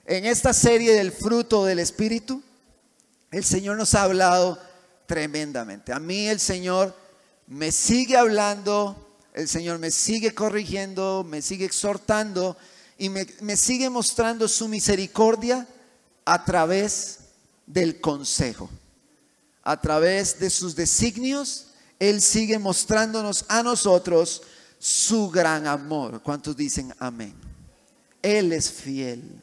En esta serie del fruto del Espíritu, el Señor nos ha hablado tremendamente. A mí el Señor me sigue hablando, el Señor me sigue corrigiendo, me sigue exhortando y me sigue mostrando su misericordia a través del consejo. A través de sus designios, Él sigue mostrándonos a nosotros su gran amor. ¿Cuántos dicen amén? Él es fiel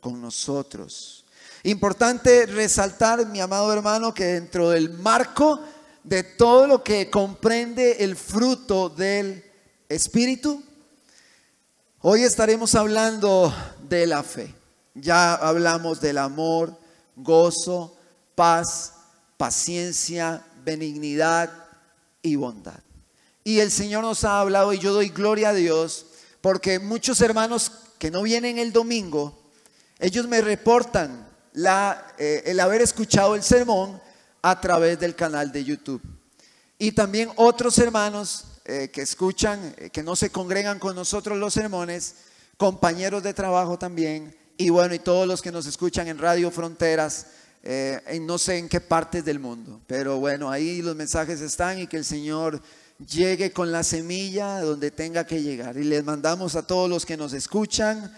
con nosotros. Importante resaltar, mi amado hermano, que dentro del marco de todo lo que comprende el fruto del Espíritu, hoy estaremos hablando de la fe. Ya hablamos del amor, gozo, paz, paciencia, benignidad y bondad. Y el Señor nos ha hablado, y yo doy gloria a Dios, porque muchos hermanos que no vienen el domingo, ellos me reportan el haber escuchado el sermón a través del canal de YouTube. Y también otros hermanos que escuchan, que no se congregan con nosotros los sermones, compañeros de trabajo también, y bueno, y todos los que nos escuchan en Radio Fronteras, en no sé en qué partes del mundo. Pero bueno, ahí los mensajes están, y que el Señor llegue con la semilla donde tenga que llegar. Y les mandamos a todos los que nos escuchan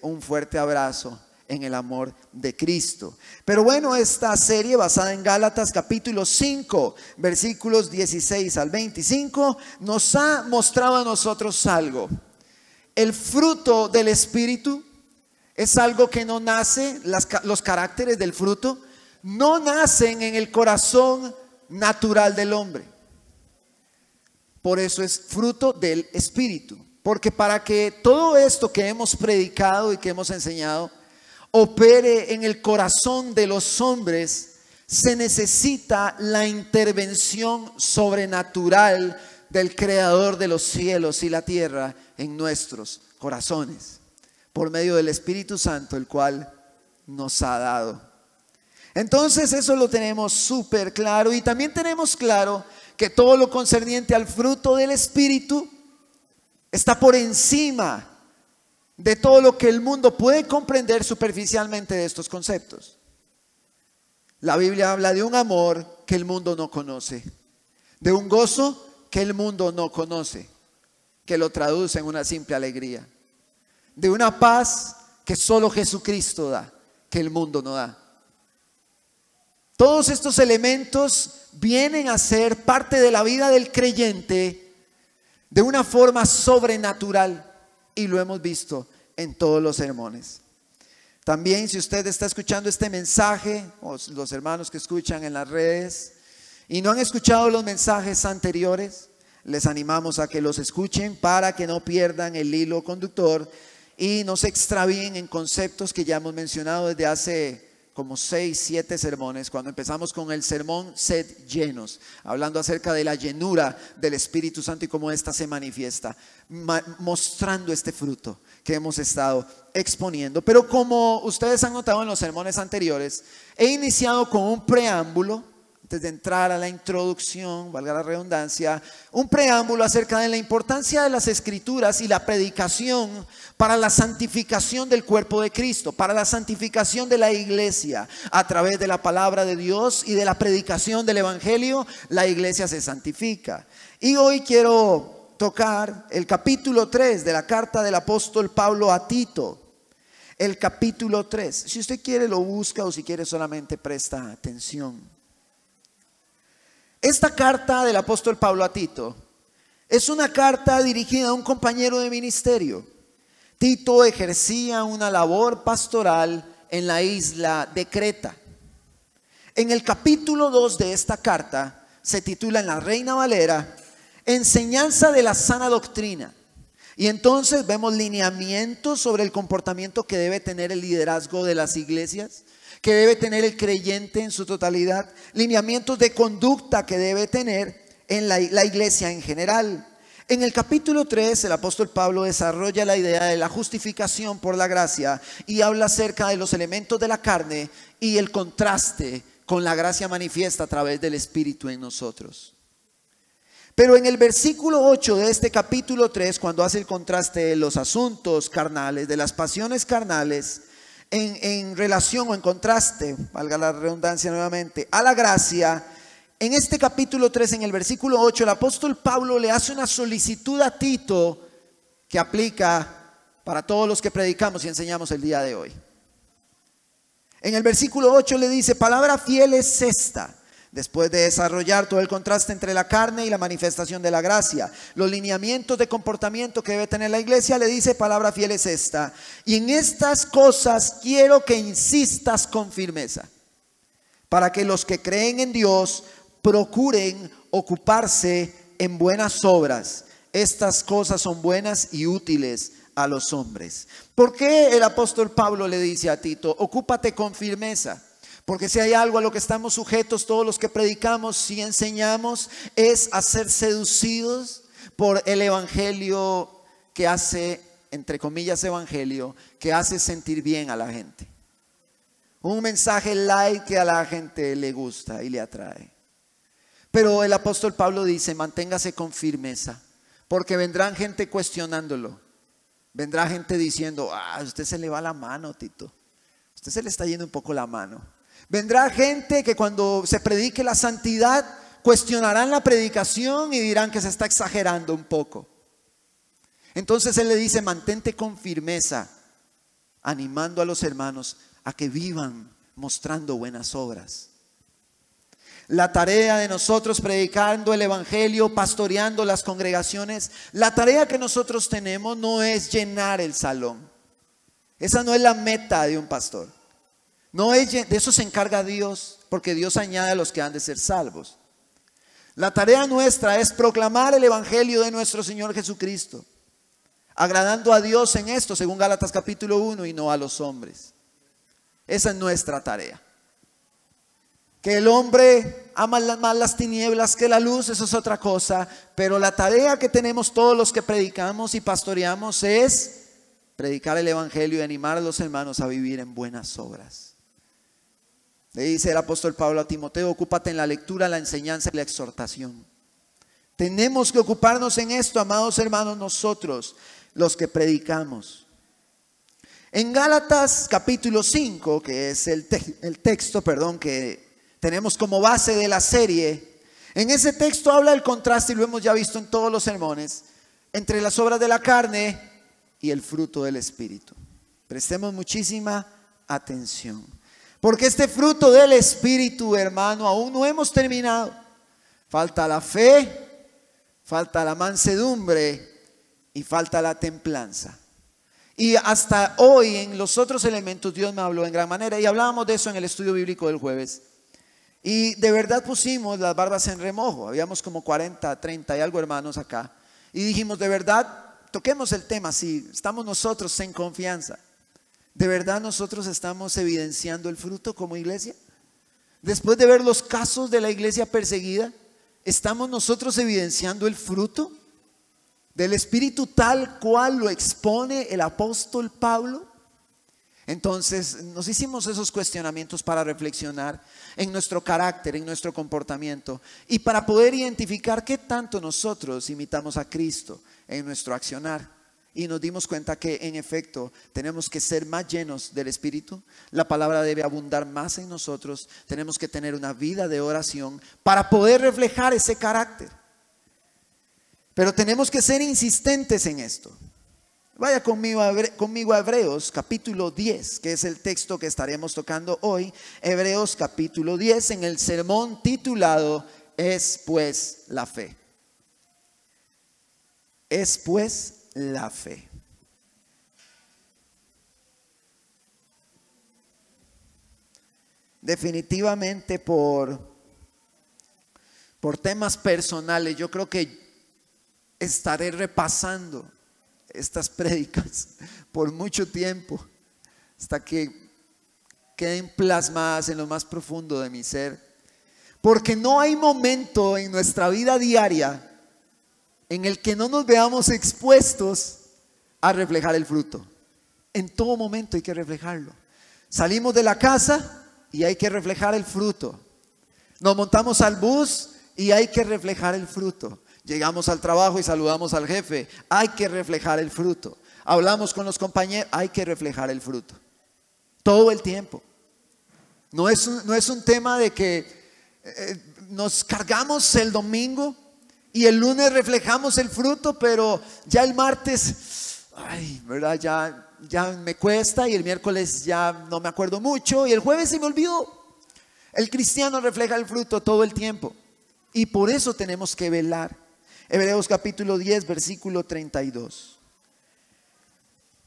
un fuerte abrazo en el amor de Cristo. Pero bueno, esta serie basada en Gálatas capítulo 5 versículos 16 al 25 nos ha mostrado a nosotros algo. El fruto del Espíritu es algo que no nace, los caracteres del fruto no nacen en el corazón natural del hombre. Por eso es fruto del Espíritu. Porque para que todo esto que hemos predicado y que hemos enseñado opere en el corazón de los hombres, se necesita la intervención sobrenatural del Creador de los cielos y la tierra en nuestros corazones, por medio del Espíritu Santo, el cual nos ha dado. Entonces eso lo tenemos súper claro, y también tenemos claro que todo lo concerniente al fruto del Espíritu está por encima de todo lo que el mundo puede comprender superficialmente de estos conceptos. La Biblia habla de un amor que el mundo no conoce, de un gozo que el mundo no conoce, que lo traduce en una simple alegría, de una paz que solo Jesucristo da, que el mundo no da. Todos estos elementos vienen a ser parte de la vida del creyente de una forma sobrenatural, y lo hemos visto en todos los sermones. También, si usted está escuchando este mensaje, o los hermanos que escuchan en las redes y no han escuchado los mensajes anteriores, les animamos a que los escuchen para que no pierdan el hilo conductor y no se extravíen en conceptos que ya hemos mencionado desde hace como 6, 7 sermones, cuando empezamos con el sermón Sed llenos, hablando acerca de la llenura del Espíritu Santo y cómo ésta se manifiesta, mostrando este fruto que hemos estado exponiendo. Pero como ustedes han notado en los sermones anteriores, he iniciado con un preámbulo, antes de entrar a la introducción, valga la redundancia, un preámbulo acerca de la importancia de las Escrituras y la predicación para la santificación del cuerpo de Cristo, para la santificación de la iglesia. A través de la palabra de Dios y de la predicación del Evangelio, la iglesia se santifica. Y hoy quiero tocar el capítulo 3 de la carta del apóstol Pablo a Tito. El capítulo 3. Si usted quiere lo busca, o si quiere solamente presta atención. Esta carta del apóstol Pablo a Tito es una carta dirigida a un compañero de ministerio. Tito ejercía una labor pastoral en la isla de Creta. En el capítulo 2 de esta carta se titula en la Reina Valera, Enseñanza de la sana doctrina. Y entonces vemos lineamientos sobre el comportamiento que debe tener el liderazgo de las iglesias, que debe tener el creyente en su totalidad, lineamientos de conducta que debe tener en la iglesia en general. En el capítulo 3, el apóstol Pablo desarrolla la idea de la justificación por la gracia y habla acerca de los elementos de la carne y el contraste con la gracia manifiesta a través del Espíritu en nosotros. Pero en el versículo 8 de este capítulo 3, cuando hace el contraste de los asuntos carnales, de las pasiones carnales, en relación o en contraste, valga la redundancia nuevamente, a la gracia, en este capítulo 3, en el versículo 8, el apóstol Pablo le hace una solicitud a Tito que aplica para todos los que predicamos y enseñamos el día de hoy. En el versículo 8 le dice: palabra fiel es esta. Después de desarrollar todo el contraste entre la carne y la manifestación de la gracia, los lineamientos de comportamiento que debe tener la iglesia, le dice: palabra fiel es esta. Y en estas cosas quiero que insistas con firmeza, para que los que creen en Dios procuren ocuparse en buenas obras. Estas cosas son buenas y útiles a los hombres. ¿Por qué el apóstol Pablo le dice a Tito: ocúpate con firmeza? Porque si hay algo a lo que estamos sujetos todos los que predicamos y enseñamos, es a ser seducidos por el evangelio que hace, entre comillas, evangelio, que hace sentir bien a la gente. Un mensaje light que a la gente le gusta y le atrae. Pero el apóstol Pablo dice: manténgase con firmeza, porque vendrán gente cuestionándolo. Vendrá gente diciendo: a usted se le va la mano, Tito. Usted se le está yendo un poco la mano. Vendrá gente que cuando se predique la santidad cuestionarán la predicación y dirán que se está exagerando un poco. Entonces él le dice: mantente con firmeza, animando a los hermanos a que vivan mostrando buenas obras. La tarea de nosotros predicando el evangelio, pastoreando las congregaciones, la tarea que nosotros tenemos no es llenar el salón. Esa no es la meta de un pastor. No es, de eso se encarga Dios, porque Dios añade a los que han de ser salvos. La tarea nuestra es proclamar el evangelio de nuestro Señor Jesucristo, agradando a Dios en esto, según Gálatas capítulo 1, y no a los hombres. Esa es nuestra tarea. Que el hombre ama más las tinieblas que la luz, eso es otra cosa. Pero la tarea que tenemos todos los que predicamos y pastoreamos es predicar el evangelio y animar a los hermanos a vivir en buenas obras. Le dice el apóstol Pablo a Timoteo: ocúpate en la lectura, la enseñanza y la exhortación. Tenemos que ocuparnos en esto, amados hermanos, nosotros los que predicamos. En Gálatas capítulo 5, que es el texto que tenemos como base de la serie, en ese texto habla del contraste, y lo hemos ya visto en todos los sermones, entre las obras de la carne y el fruto del Espíritu. Prestemos muchísima atención, porque este fruto del Espíritu, hermano, aún no hemos terminado. Falta la fe, falta la mansedumbre y falta la templanza. Y hasta hoy en los otros elementos Dios me habló en gran manera, y hablábamos de eso en el estudio bíblico del jueves. Y de verdad pusimos las barbas en remojo. Habíamos como 40, 30 y algo hermanos acá. Y dijimos: de verdad, toquemos el tema así. Estamos nosotros en confianza. ¿De verdad nosotros estamos evidenciando el fruto como iglesia? Después de ver los casos de la iglesia perseguida, ¿estamos nosotros evidenciando el fruto del Espíritu tal cual lo expone el apóstol Pablo? Entonces nos hicimos esos cuestionamientos para reflexionar en nuestro carácter, en nuestro comportamiento, y para poder identificar qué tanto nosotros imitamos a Cristo en nuestro accionar. Y nos dimos cuenta que en efecto tenemos que ser más llenos del Espíritu. La palabra debe abundar más en nosotros. Tenemos que tener una vida de oración para poder reflejar ese carácter. Pero tenemos que ser insistentes en esto. Vaya conmigo a Hebreos capítulo 10, que es el texto que estaremos tocando hoy. Hebreos capítulo 10, en el sermón titulado Es pues la fe. Es pues la fe. Definitivamente por temas personales, yo creo que estaré repasando estas prédicas por mucho tiempo, hasta que queden plasmadas en lo más profundo de mi ser. Porque no hay momento en nuestra vida diaria en el que no nos veamos expuestos a reflejar el fruto. En todo momento hay que reflejarlo. Salimos de la casa y hay que reflejar el fruto. Nos montamos al bus y hay que reflejar el fruto. Llegamos al trabajo y saludamos al jefe, hay que reflejar el fruto. Hablamos con los compañeros, hay que reflejar el fruto. Todo el tiempo. No es un tema de que nos cargamos el domingo y el lunes reflejamos el fruto, pero ya el martes, ¿verdad? Ya me cuesta, y el miércoles ya no me acuerdo mucho, y el jueves se me olvidó. El cristiano refleja el fruto todo el tiempo, y por eso tenemos que velar. Hebreos capítulo 10, versículo 32.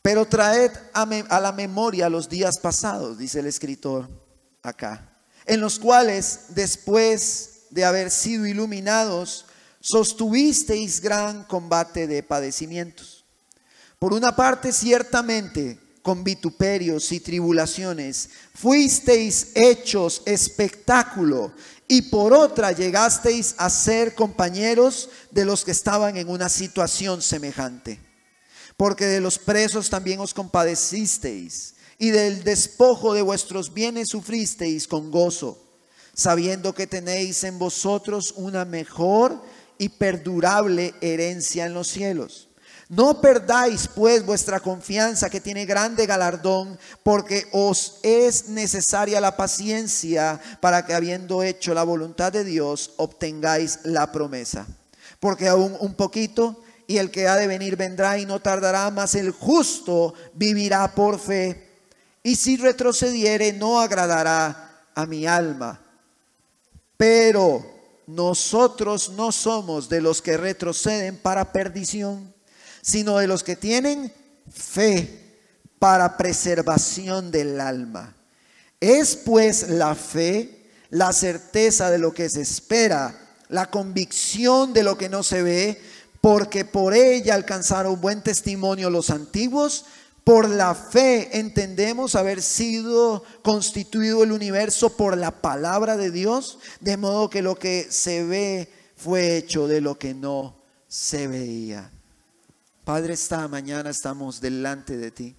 Pero traed a la memoria los días pasados, dice el escritor acá, en los cuales, después de haber sido iluminados, sostuvisteis gran combate de padecimientos. Por una parte, ciertamente, con vituperios y tribulaciones, fuisteis hechos espectáculo, y por otra llegasteis a ser compañeros de los que estaban en una situación semejante. Porque de los presos también os compadecisteis, y del despojo de vuestros bienes sufristeis con gozo, sabiendo que tenéis en vosotros una mejor y perdurable herencia en los cielos. No perdáis pues vuestra confianza, que tiene grande galardón, porque os es necesaria la paciencia, para que, habiendo hecho la voluntad de Dios, obtengáis la promesa. Porque aún un poquito, y el que ha de venir vendrá y no tardará, mas el justo vivirá por fe. Y si retrocediere, no agradará a mi alma. Pero nosotros no somos de los que retroceden para perdición, sino de los que tienen fe para preservación del alma. Es pues la fe la certeza de lo que se espera, la convicción de lo que no se ve, porque por ella alcanzaron buen testimonio los antiguos. Por la fe entendemos haber sido constituido el universo por la palabra de Dios, de modo que lo que se ve fue hecho de lo que no se veía. Padre, esta mañana estamos delante de ti,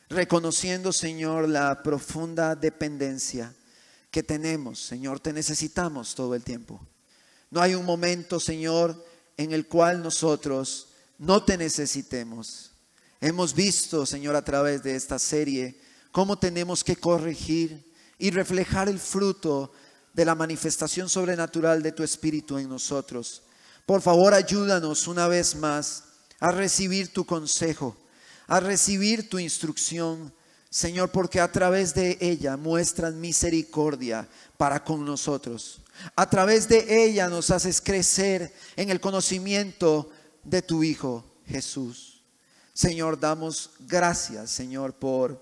reconociendo, Señor, la profunda dependencia que tenemos. Señor, te necesitamos todo el tiempo. No hay un momento, Señor, en el cual nosotros no te necesitemos. Hemos visto, Señor, a través de esta serie, cómo tenemos que corregir y reflejar el fruto de la manifestación sobrenatural de tu Espíritu en nosotros. Por favor, ayúdanos una vez más a recibir tu consejo, a recibir tu instrucción, Señor, porque a través de ella muestras misericordia para con nosotros. A través de ella nos haces crecer en el conocimiento de tu Hijo Jesús. Señor, damos gracias, Señor, por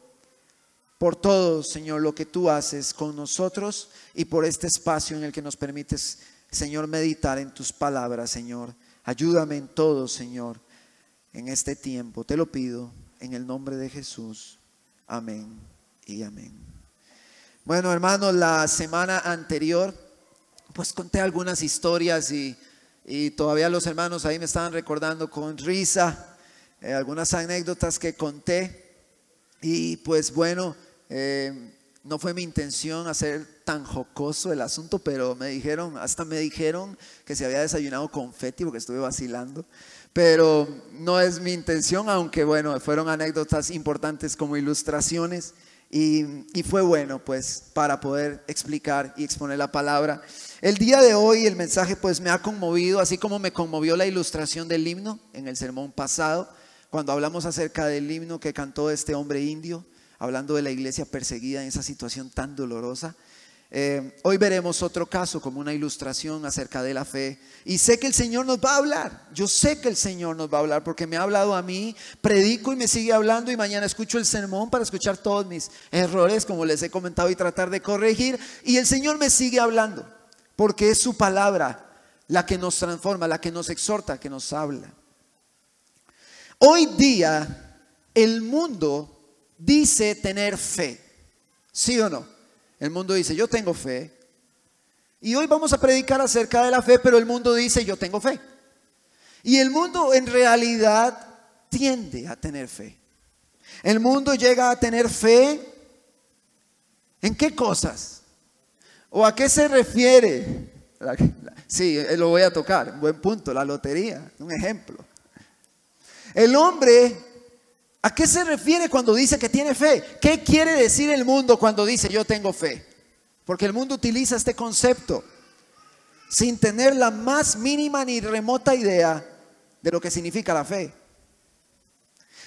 todo, Señor, lo que tú haces con nosotros, y por este espacio en el que nos permites, Señor, meditar en tus palabras. Señor, ayúdame en todo, Señor, en este tiempo. Te lo pido en el nombre de Jesús. Amén y amén. Bueno, hermanos, la semana anterior pues conté algunas historias y todavía los hermanos ahí me estaban recordando con risa algunas anécdotas que conté. Y pues bueno, no fue mi intención hacer tan jocoso el asunto, pero hasta me dijeron que se había desayunado confeti, porque estuve vacilando. Pero no es mi intención, aunque bueno, fueron anécdotas importantes como ilustraciones, y fue bueno pues para poder explicar y exponer la palabra. El día de hoy el mensaje pues me ha conmovido, así como me conmovió la ilustración del himno en el sermón pasado, cuando hablamos acerca del himno que cantó este hombre indio, hablando de la iglesia perseguida en esa situación tan dolorosa. Hoy veremos otro caso como una ilustración acerca de la fe, y sé que el Señor nos va a hablar. Yo sé que el Señor nos va a hablar porque me ha hablado a mí, predico y me sigue hablando, y mañana escucho el sermón para escuchar todos mis errores, como les he comentado, y tratar de corregir. Y el Señor me sigue hablando porque es su palabra la que nos transforma, la que nos exhorta, que nos habla. Hoy día el mundo dice tener fe. ¿Sí o no? El mundo dice, yo tengo fe. Y hoy vamos a predicar acerca de la fe, pero el mundo dice, yo tengo fe. Y el mundo en realidad tiende a tener fe. El mundo llega a tener fe. ¿En qué cosas? ¿O a qué se refiere? Sí, lo voy a tocar. Buen punto, la lotería, un ejemplo. El hombre, ¿a qué se refiere cuando dice que tiene fe? ¿Qué quiere decir el mundo cuando dice yo tengo fe? Porque el mundo utiliza este concepto sin tener la más mínima ni remota idea de lo que significa la fe.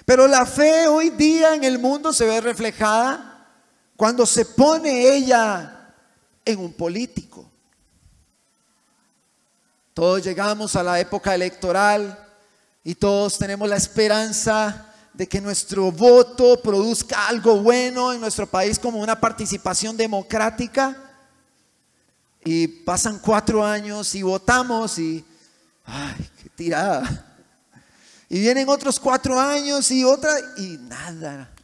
Pero la fe hoy día en el mundo se ve reflejada cuando se pone ella en un político. Todos llegamos a la época electoral y todos tenemos la esperanza de que nuestro voto produzca algo bueno en nuestro país como una participación democrática. Y pasan 4 años y votamos y ¡ay, qué tirada! Y vienen otros 4 años y otra y nada.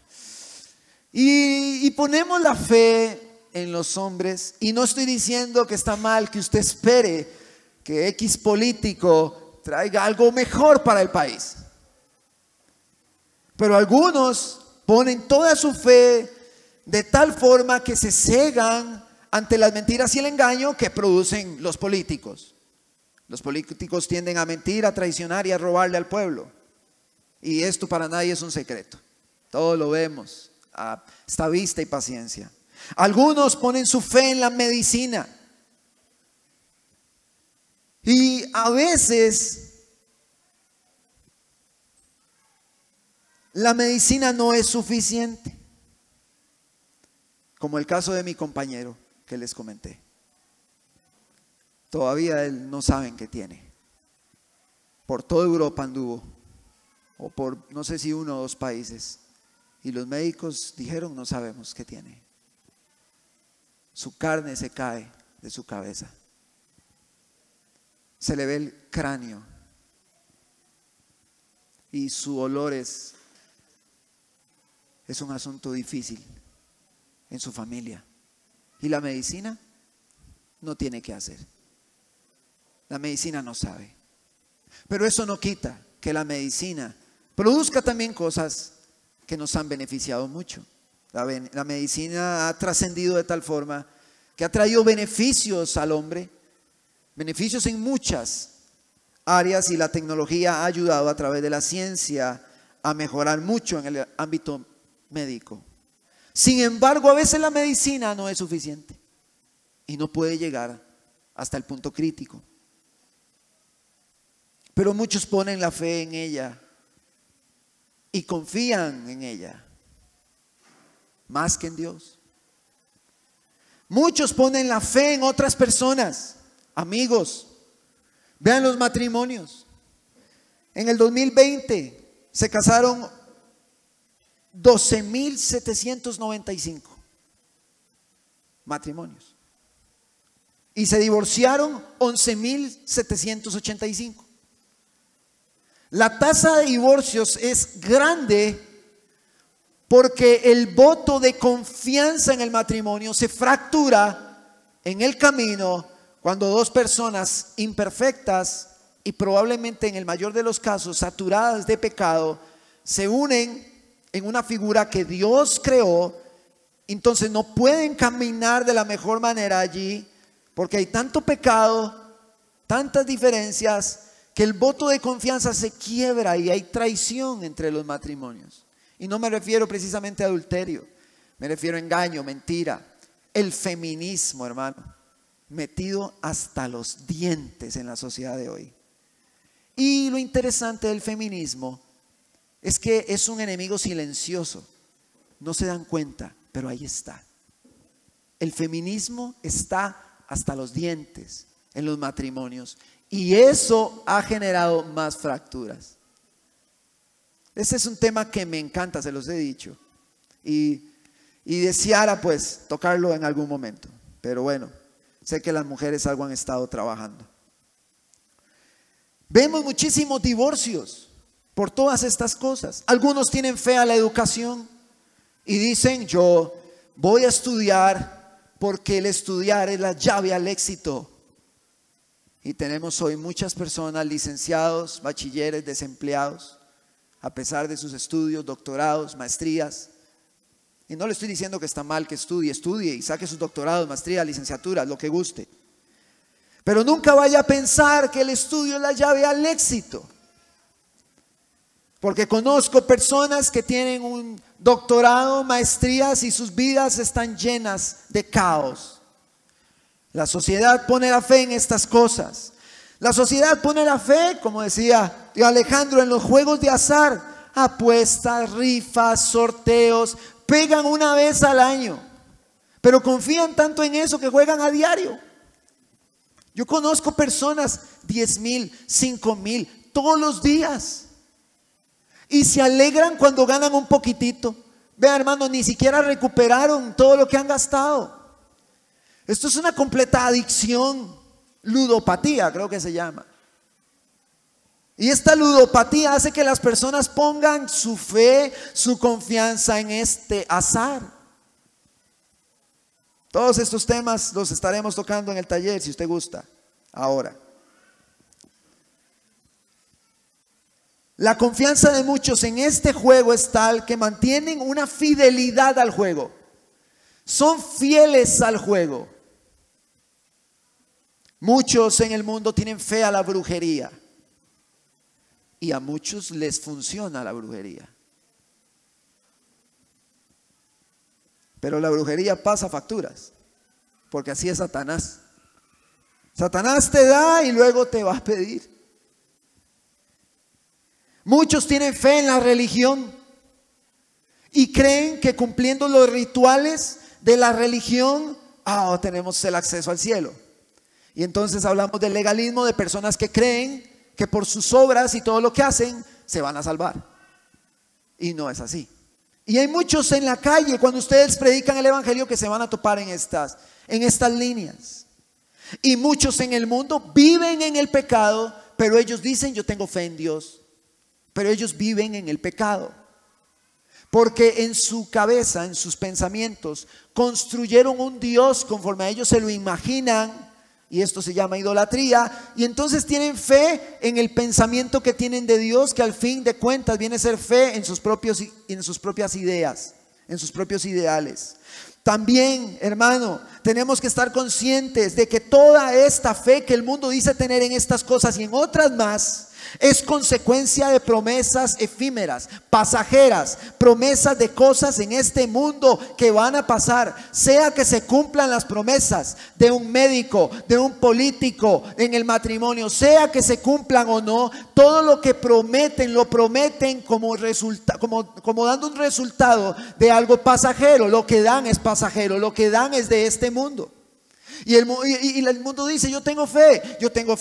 Y ponemos la fe en los hombres. Y no estoy diciendo que está mal que usted espere que X político traiga algo mejor para el país. Pero algunos ponen toda su fe de tal forma que se cegan ante las mentiras y el engaño que producen los políticos. Los políticos tienden a mentir, a traicionar y a robarle al pueblo. Y esto para nadie es un secreto. Todos lo vemos a esta vista y paciencia. Algunos ponen su fe en la medicina. Y a veces la medicina no es suficiente. Como el caso de mi compañero que les comenté. Todavía él no saben qué tiene. Por toda Europa anduvo, o por no sé si 1 o 2 países, y los médicos dijeron no sabemos qué tiene. Su carne se cae de su cabeza, se le ve el cráneo y su olor es un asunto difícil en su familia. Y la medicina no tiene qué hacer. La medicina no sabe. Pero eso no quita que la medicina produzca también cosas que nos han beneficiado mucho. La medicina ha trascendido de tal forma que ha traído beneficios al hombre, beneficios en muchas áreas, y la tecnología ha ayudado a través de la ciencia a mejorar mucho en el ámbito médico. Sin embargo, a veces la medicina no es suficiente y no puede llegar hasta el punto crítico. Pero muchos ponen la fe en ella y confían en ella más que en Dios. Muchos ponen la fe en otras personas, amigos. Vean los matrimonios. En el 2020 se casaron 12.795 matrimonios y se divorciaron 11.785. La tasa de divorcios es grande porque el voto de confianza en el matrimonio se fractura en el camino cuando 2 personas imperfectas y probablemente en el mayor de los casos saturadas de pecado se unen en una figura que Dios creó. Entonces no pueden caminar de la mejor manera allí porque hay tanto pecado, tantas diferencias, que el voto de confianza se quiebra y hay traición entre los matrimonios. Y no me refiero precisamente a adulterio, me refiero a engaño, mentira. El feminismo, hermano, metido hasta los dientes en la sociedad de hoy. Y lo interesante del feminismo es que es un enemigo silencioso. No se dan cuenta, pero ahí está. El feminismo está hasta los dientes en los matrimonios y eso ha generado más fracturas. Ese es un tema que me encanta, se los he dicho, y deseara pues tocarlo en algún momento, pero bueno, sé que las mujeres algo han estado trabajando. Vemos muchísimos divorcios por todas estas cosas. Algunos tienen fe a la educación y dicen, yo voy a estudiar porque el estudiar es la llave al éxito. Y tenemos hoy muchas personas, licenciados, bachilleres, desempleados, a pesar de sus estudios, doctorados, maestrías. Y no le estoy diciendo que está mal que estudie y saque sus doctorados, maestrías, licenciaturas, lo que guste. Pero nunca vaya a pensar que el estudio es la llave al éxito. Porque conozco personas que tienen un doctorado, maestrías y sus vidas están llenas de caos. La sociedad pone la fe en estas cosas. La sociedad pone la fe, como decía Alejandro, en los juegos de azar. Apuestas, rifas, sorteos, pegan una vez al año. Pero confían tanto en eso que juegan a diario. Yo conozco personas, 10,000, 5,000, todos los días. Y se alegran cuando ganan un poquitito. Vean, hermano, ni siquiera recuperaron todo lo que han gastado. Esto es una completa adicción, ludopatía creo que se llama. Y esta ludopatía hace que las personas pongan su fe, su confianza en este azar. Todos estos temas los estaremos tocando en el taller, si usted gusta, ahora. La confianza de muchos en este juego es tal que mantienen una fidelidad al juego. Son fieles al juego. Muchos en el mundo tienen fe a la brujería. Y a muchos les funciona la brujería. Pero la brujería pasa facturas. Porque así es Satanás. Satanás te da y luego te va a pedir. Muchos tienen fe en la religión y creen que cumpliendo los rituales de la religión, tenemos el acceso al cielo. Y entonces hablamos del legalismo, de personas que creen que por sus obras y todo lo que hacen se van a salvar. Y no es así. Y hay muchos en la calle cuando ustedes predican el evangelio que se van a topar en estas líneas. Y muchos en el mundo viven en el pecado, pero ellos dicen yo tengo fe en Dios. Pero ellos viven en el pecado. Porque en su cabeza, en sus pensamientos, construyeron un Dios conforme a ellos se lo imaginan. Y esto se llama idolatría. Y entonces tienen fe en el pensamiento que tienen de Dios, que al fin de cuentas viene a ser fe en sus propias ideas, en sus propios ideales. También, hermano, tenemos que estar conscientes de que toda esta fe que el mundo dice tener en estas cosas y en otras más, es consecuencia de promesas efímeras, pasajeras, promesas de cosas en este mundo que van a pasar. Sea que se cumplan las promesas de un médico, de un político en el matrimonio, sea que se cumplan o no, todo lo que prometen, lo prometen como dando un resultado de algo pasajero. Lo que dan es pasajero, lo que dan es de este mundo. Y el mundo dice yo tengo fe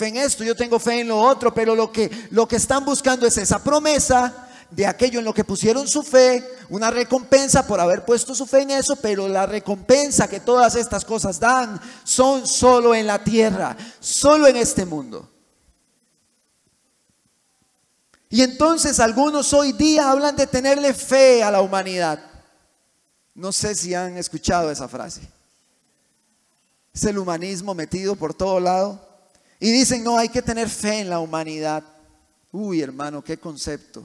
en esto, yo tengo fe en lo otro, pero lo que están buscando es esa promesa de aquello en lo que pusieron su fe, una recompensa por haber puesto su fe en eso, pero la recompensa que todas estas cosas dan son solo en la tierra, solo en este mundo. Y entonces algunos hoy día hablan de tenerle fe a la humanidad. No sé si han escuchado esa frase. Es el humanismo metido por todo lado. Y dicen, no, hay que tener fe en la humanidad. Uy, hermano, qué concepto.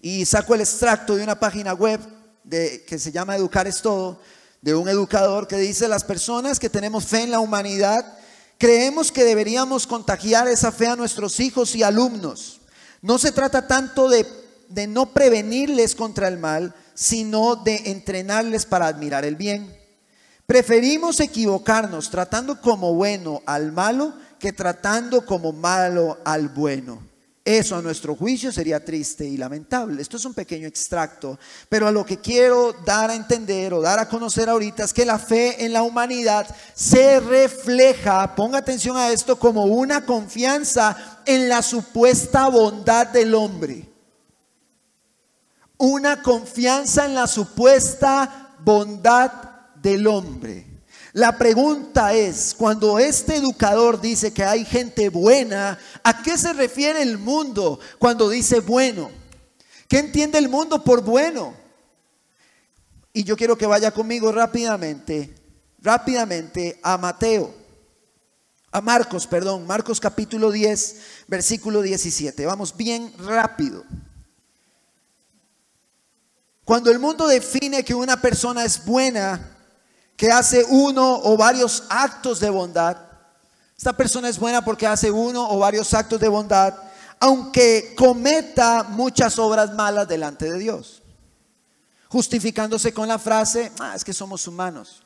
Y saco el extracto de una página web que se llama Educar es Todo, de un educador que dice, las personas que tenemos fe en la humanidad, creemos que deberíamos contagiar esa fe a nuestros hijos y alumnos. No se trata tanto de no prevenirles contra el mal, sino de entrenarles para admirar el bien. Preferimos equivocarnos tratando como bueno al malo que tratando como malo al bueno. Eso a nuestro juicio sería triste y lamentable. Esto es un pequeño extracto, pero a lo que quiero dar a entender o dar a conocer ahorita es que la fe en la humanidad se refleja, ponga atención a esto, como una confianza en la supuesta bondad del hombre. Una confianza en la supuesta bondad del hombre. La pregunta es, cuando este educador dice que hay gente buena, ¿a qué se refiere el mundo cuando dice bueno? ¿Qué entiende el mundo por bueno? Y yo quiero que vaya conmigo rápidamente a Marcos capítulo 10, versículo 17. Vamos bien rápido. Cuando el mundo define que una persona es buena, que hace uno o varios actos de bondad, esta persona es buena porque hace uno o varios actos de bondad, aunque cometa muchas obras malas delante de Dios, justificándose con la frase, es que somos humanos.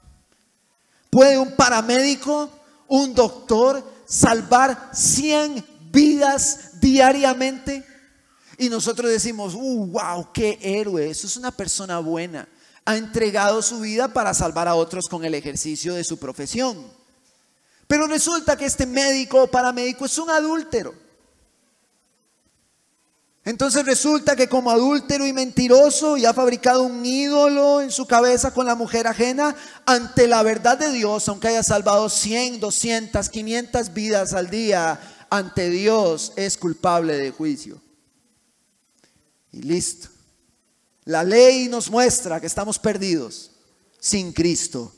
¿Puede un paramédico, un doctor, salvar 100 vidas diariamente? Y nosotros decimos, wow, qué héroe, eso es una persona buena. Ha entregado su vida para salvar a otros con el ejercicio de su profesión. Pero resulta que este médico o paramédico es un adúltero. Entonces resulta que como adúltero y mentiroso y ha fabricado un ídolo en su cabeza con la mujer ajena, ante la verdad de Dios, aunque haya salvado 100, 200, 500 vidas al día, ante Dios es culpable de juicio. Y listo. La ley nos muestra que estamos perdidos sin Cristo.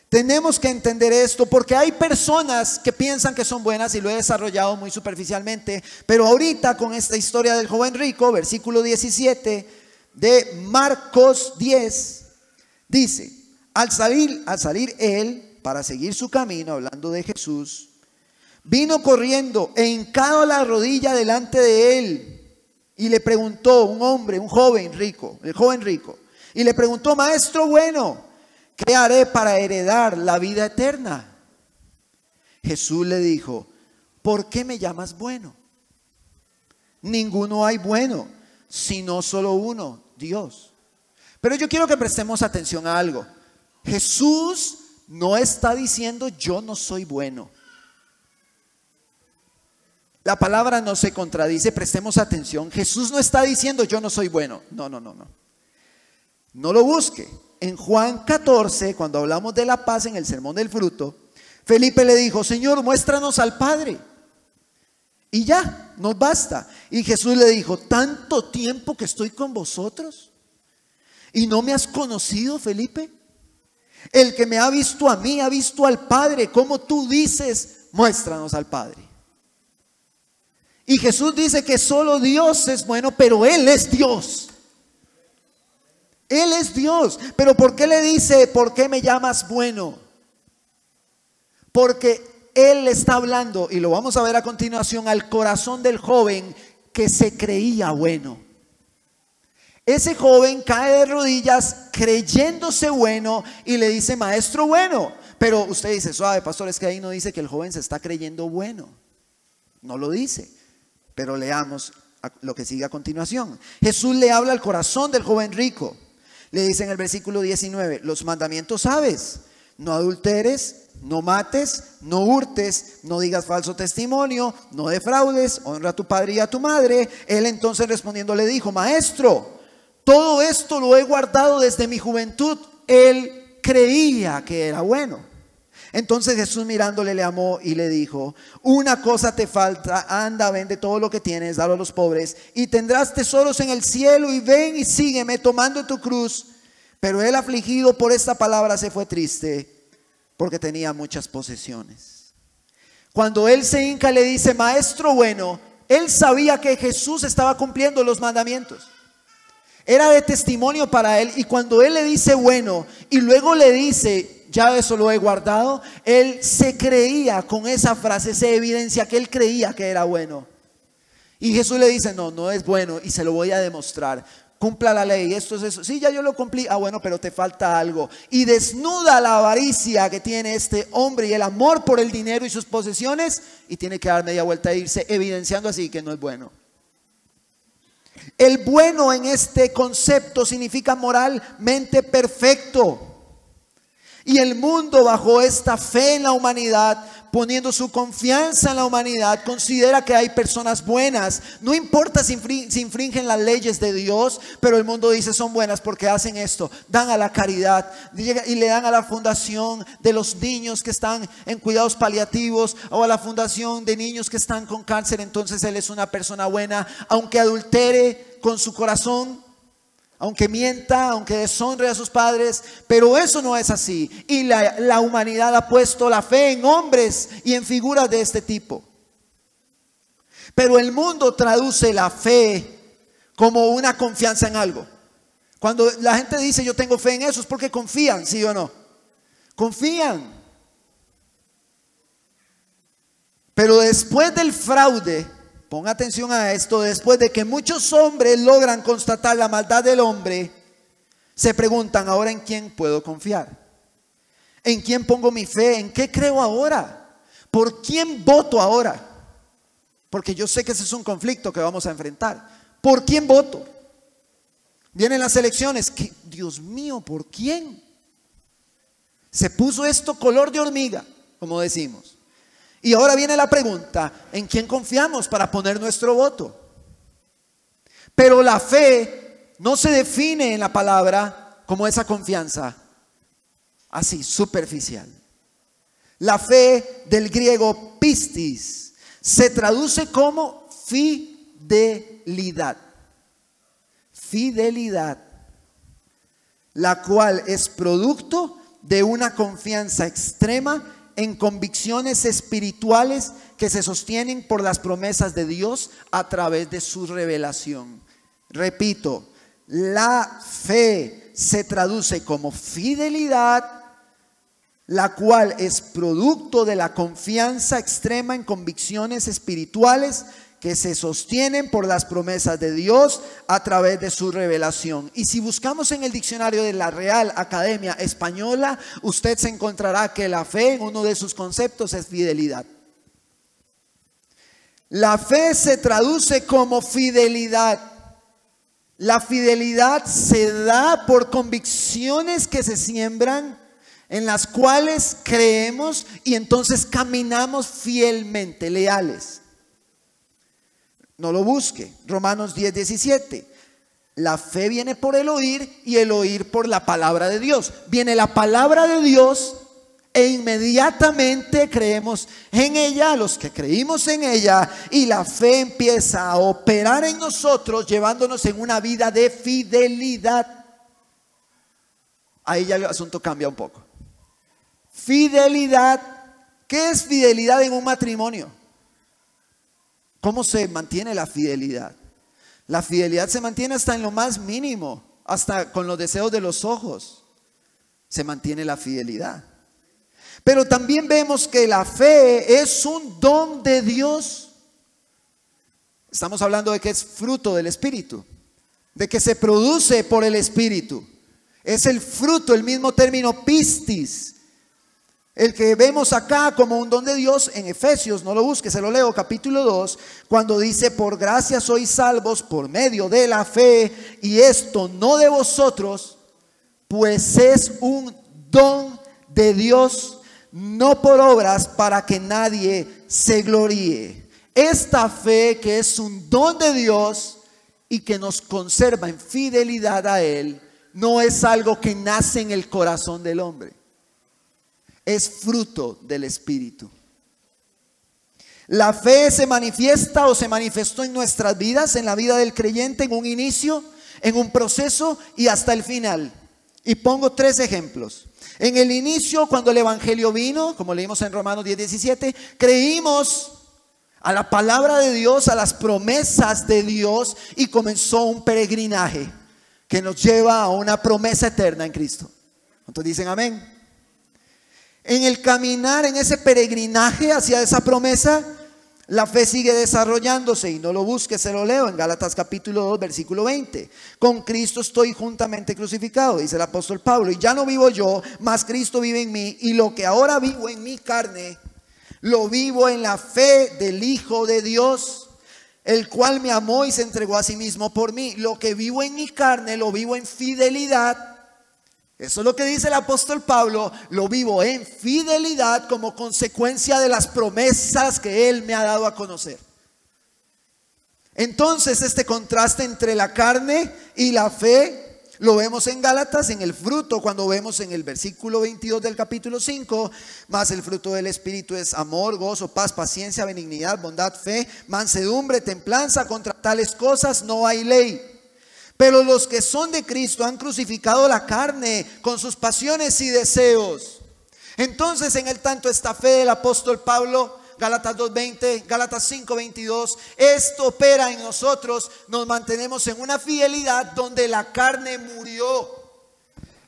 Tenemos que entender esto porque hay personas que piensan que son buenas, y lo he desarrollado muy superficialmente, pero ahorita con esta historia del joven rico, versículo 17 de Marcos 10, dice, al salir él para seguir su camino, hablando de Jesús, vino corriendo e hincado la rodilla delante de él, y le preguntó un joven rico, y le preguntó, maestro bueno, ¿qué haré para heredar la vida eterna? Jesús le dijo, ¿por qué me llamas bueno? Ninguno hay bueno, sino solo uno, Dios. Pero yo quiero que prestemos atención a algo. Jesús no está diciendo yo no soy bueno. La palabra no se contradice, prestemos atención. Jesús no está diciendo yo no soy bueno. No. No lo busque. En Juan 14, cuando hablamos de la paz en el sermón del fruto, Felipe le dijo, Señor, muéstranos al Padre y ya, nos basta. Y Jesús le dijo, ¿tanto tiempo que estoy con vosotros y no me has conocido, Felipe? El que me ha visto a mí, ha visto al Padre. ¿Cómo tú dices, muéstranos al Padre? Y Jesús dice que solo Dios es bueno, pero Él es Dios. Él es Dios. Pero ¿por qué le dice, por qué me llamas bueno? Porque Él está hablando, y lo vamos a ver a continuación, al corazón del joven que se creía bueno. Ese joven cae de rodillas creyéndose bueno y le dice, maestro bueno. Pero usted dice, suave pastor, es que ahí no dice que el joven se está creyendo bueno. No lo dice. Pero leamos lo que sigue a continuación. Jesús le habla al corazón del joven rico. Le dice en el versículo 19, los mandamientos sabes, no adulteres, no mates, no hurtes, no digas falso testimonio, no defraudes, honra a tu padre y a tu madre. Él entonces respondiendo le dijo, maestro, todo esto lo he guardado desde mi juventud. Él creía que era bueno. Entonces Jesús mirándole le amó y le dijo, una cosa te falta, anda, vende todo lo que tienes, dalo a los pobres y tendrás tesoros en el cielo, y ven y sígueme tomando tu cruz. Pero él, afligido por esta palabra, se fue triste porque tenía muchas posesiones. Cuando él se hinca le dice, maestro bueno, él sabía que Jesús estaba cumpliendo los mandamientos. Era de testimonio para él, y cuando él le dice bueno y luego le dice, ya eso lo he guardado, él se creía con esa frase, se evidencia que él creía que era bueno. Y Jesús le dice, no es bueno y se lo voy a demostrar. Cumpla la ley, esto es eso. Sí, ya yo lo cumplí. Bueno, pero te falta algo. Y desnuda la avaricia que tiene este hombre y el amor por el dinero y sus posesiones, y tiene que dar media vuelta e irse, evidenciando así que no es bueno. El bueno en este concepto significa moralmente perfecto. Y el mundo, bajo esta fe en la humanidad, poniendo su confianza en la humanidad, considera que hay personas buenas. No importa si infringen las leyes de Dios, pero el mundo dice son buenas porque hacen esto, dan a la caridad y le dan a la fundación de los niños que están en cuidados paliativos, o a la fundación de niños que están con cáncer. Entonces él es una persona buena, aunque adultere con su corazón, aunque mienta, aunque deshonre a sus padres, pero eso no es así. Y la humanidad ha puesto la fe en hombres y en figuras de este tipo. Pero el mundo traduce la fe como una confianza en algo. Cuando la gente dice yo tengo fe en eso, es porque confían, ¿sí o no? Confían. Pero después del fraude, ponga atención a esto, después de que muchos hombres logran constatar la maldad del hombre, se preguntan, ¿ahora en quién puedo confiar? ¿En quién pongo mi fe? ¿En qué creo ahora? ¿Por quién voto ahora? Porque yo sé que ese es un conflicto que vamos a enfrentar. ¿Por quién voto? Vienen las elecciones. ¿Qué? Dios mío, ¿por quién? Se puso esto color de hormiga, como decimos. Y ahora viene la pregunta, ¿en quién confiamos para poner nuestro voto? Pero la fe no se define en la palabra como esa confianza así, superficial. La fe del griego pistis se traduce como fidelidad. Fidelidad, la cual es producto de una confianza extrema en convicciones espirituales que se sostienen por las promesas de Dios a través de su revelación. Repito, la fe se traduce como fidelidad, la cual es producto de la confianza extrema en convicciones espirituales que se sostienen por las promesas de Dios a través de su revelación. Y si buscamos en el diccionario de la Real Academia Española, usted se encontrará que la fe, en uno de sus conceptos, es fidelidad. La fe se traduce como fidelidad. La fidelidad se da por convicciones que se siembran, en las cuales creemos y entonces caminamos fielmente, leales. No lo busque. Romanos 10:17. La fe viene por el oír y el oír por la palabra de Dios. Viene la palabra de Dios e inmediatamente creemos en ella, los que creímos en ella, y la fe empieza a operar en nosotros, llevándonos en una vida de fidelidad. Ahí ya el asunto cambia un poco. Fidelidad. ¿Qué es fidelidad en un matrimonio? ¿Cómo se mantiene la fidelidad? La fidelidad se mantiene hasta en lo más mínimo, hasta con los deseos de los ojos. Se mantiene la fidelidad. Pero también vemos que la fe es un don de Dios. Estamos hablando de que es fruto del Espíritu, de que se produce por el Espíritu. Es el fruto, el mismo término pistis, el que vemos acá como un don de Dios en Efesios. No lo busque, se lo leo, capítulo 2, cuando dice: por gracia sois salvos por medio de la fe, y esto no de vosotros, pues es un don de Dios, no por obras, para que nadie se gloríe. Esta fe, que es un don de Dios y que nos conserva en fidelidad a Él, no es algo que nace en el corazón del hombre. Es fruto del Espíritu. La fe se manifiesta o se manifestó en nuestras vidas, en la vida del creyente, en un inicio, en un proceso y hasta el final. Y pongo 3 ejemplos. En el inicio, cuando el Evangelio vino, como leímos en Romanos 10:17, creímos a la palabra de Dios, a las promesas de Dios, y comenzó un peregrinaje que nos lleva a una promesa eterna en Cristo. ¿Cuántos dicen amén? En el caminar, en ese peregrinaje hacia esa promesa, la fe sigue desarrollándose, y no lo busque, se lo leo en Gálatas capítulo 2, versículo 20. Con Cristo estoy juntamente crucificado, dice el apóstol Pablo, y ya no vivo yo, mas Cristo vive en mí, y lo que ahora vivo en mi carne, lo vivo en la fe del Hijo de Dios, el cual me amó y se entregó a sí mismo por mí. Lo que vivo en mi carne, lo vivo en fidelidad. Eso es lo que dice el apóstol Pablo. Lo vivo en fidelidad como consecuencia de las promesas que Él me ha dado a conocer. Entonces, este contraste entre la carne y la fe lo vemos en Gálatas, en el fruto, cuando vemos en el versículo 22 del capítulo 5, mas el fruto del Espíritu es amor, gozo, paz, paciencia, benignidad, bondad, fe, mansedumbre, templanza. Contra tales cosas no hay ley. Pero los que son de Cristo han crucificado la carne con sus pasiones y deseos. Entonces, en el tanto esta fe del apóstol Pablo, Gálatas 2:20, Gálatas 5:22, esto opera en nosotros, nos mantenemos en una fidelidad donde la carne murió.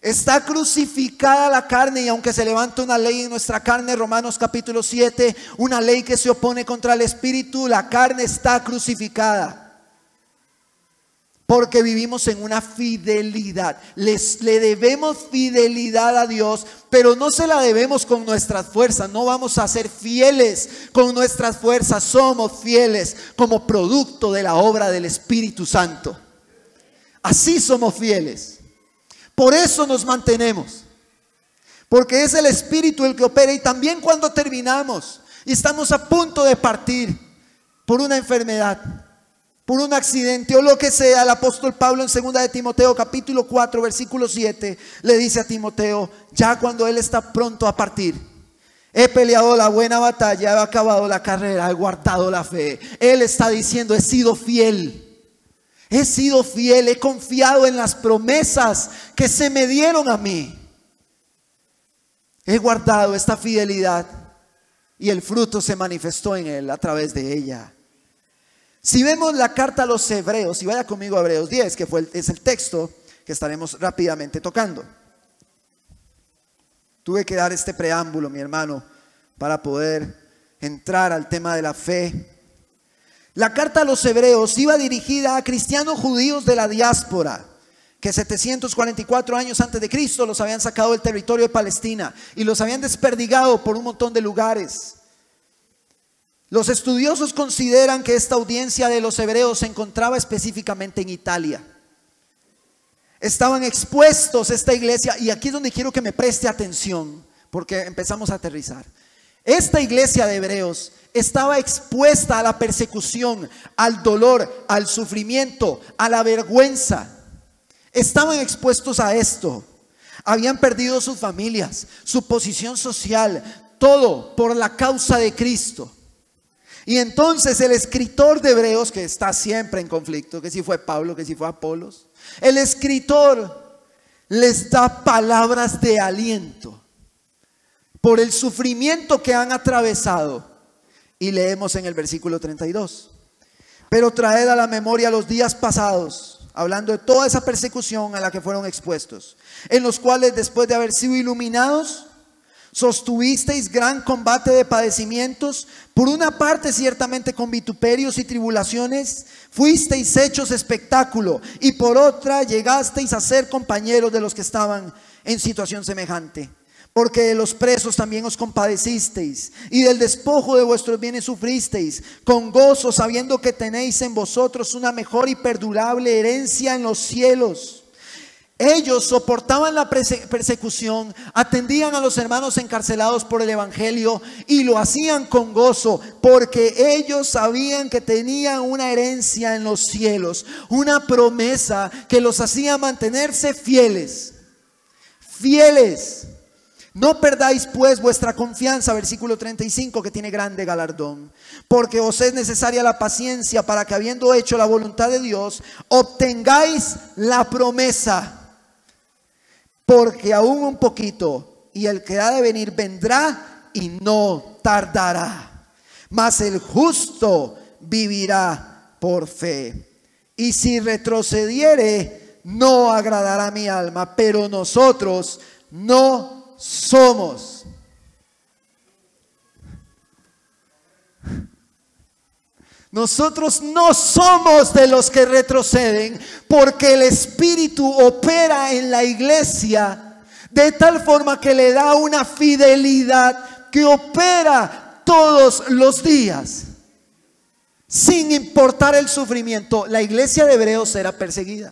Está crucificada la carne, y aunque se levanta una ley en nuestra carne, Romanos capítulo 7, una ley que se opone contra el espíritu, la carne está crucificada. Porque vivimos en una fidelidad. Le debemos fidelidad a Dios, pero no se la debemos con nuestras fuerzas. No vamos a ser fieles con nuestras fuerzas. Somos fieles como producto de la obra del Espíritu Santo. Así somos fieles. Por eso nos mantenemos. Porque es el Espíritu el que opera. Y también cuando terminamos y estamos a punto de partir por una enfermedad, por un accidente o lo que sea, el apóstol Pablo en 2 de Timoteo capítulo 4 versículo 7 le dice a Timoteo, ya cuando él está pronto a partir: he peleado la buena batalla, he acabado la carrera, he guardado la fe. Él está diciendo, he sido fiel, he confiado en las promesas que se me dieron a mí. He guardado esta fidelidad y el fruto se manifestó en él a través de ella. Si vemos la carta a los Hebreos, y vaya conmigo a Hebreos 10, que es el texto que estaremos rápidamente tocando. Tuve que dar este preámbulo, mi hermano, para poder entrar al tema de la fe. La carta a los Hebreos iba dirigida a cristianos judíos de la diáspora, que 744 años antes de Cristo los habían sacado del territorio de Palestina y los habían desperdigado por un montón de lugares. Los estudiosos consideran que esta audiencia de los hebreos se encontraba específicamente en Italia. Estaban expuestos esta iglesia, y aquí es donde quiero que me preste atención, porque empezamos a aterrizar. Esta iglesia de hebreos estaba expuesta a la persecución, al dolor, al sufrimiento, a la vergüenza. Estaban expuestos a esto. Habían perdido sus familias, su posición social, todo por la causa de Cristo. Y entonces el escritor de Hebreos, que está siempre en conflicto, que si fue Pablo, que si fue Apolos, el escritor les da palabras de aliento por el sufrimiento que han atravesado. Y leemos en el versículo 32: pero traed a la memoria los días pasados, hablando de toda esa persecución a la que fueron expuestos, en los cuales, después de haber sido iluminados, sostuvisteis gran combate de padecimientos, por una parte ciertamente con vituperios y tribulaciones, fuisteis hechos espectáculo, y por otra llegasteis a ser compañeros de los que estaban en situación semejante. Porque de los presos también os compadecisteis, y del despojo de vuestros bienes sufristeis, con gozo, sabiendo que tenéis en vosotros una mejor y perdurable herencia en los cielos. Ellos soportaban la persecución, atendían a los hermanos encarcelados por el evangelio, y lo hacían con gozo, porque ellos sabían que tenían una herencia en los cielos, una promesa que los hacía mantenerse fieles. Fieles. No perdáis pues vuestra confianza, versículo 35, que tiene grande galardón, porque os es necesaria la paciencia, para que, habiendo hecho la voluntad de Dios, obtengáis la promesa. Porque aún un poquito, y el que ha de venir vendrá y no tardará. Mas el justo vivirá por fe. Y si retrocediere, no agradará a mi alma. Pero nosotros no somos. Nosotros no somos de los que retroceden, porque el Espíritu opera en la iglesia de tal forma que le da una fidelidad que opera todos los días, sin importar el sufrimiento. La iglesia de Hebreos era perseguida.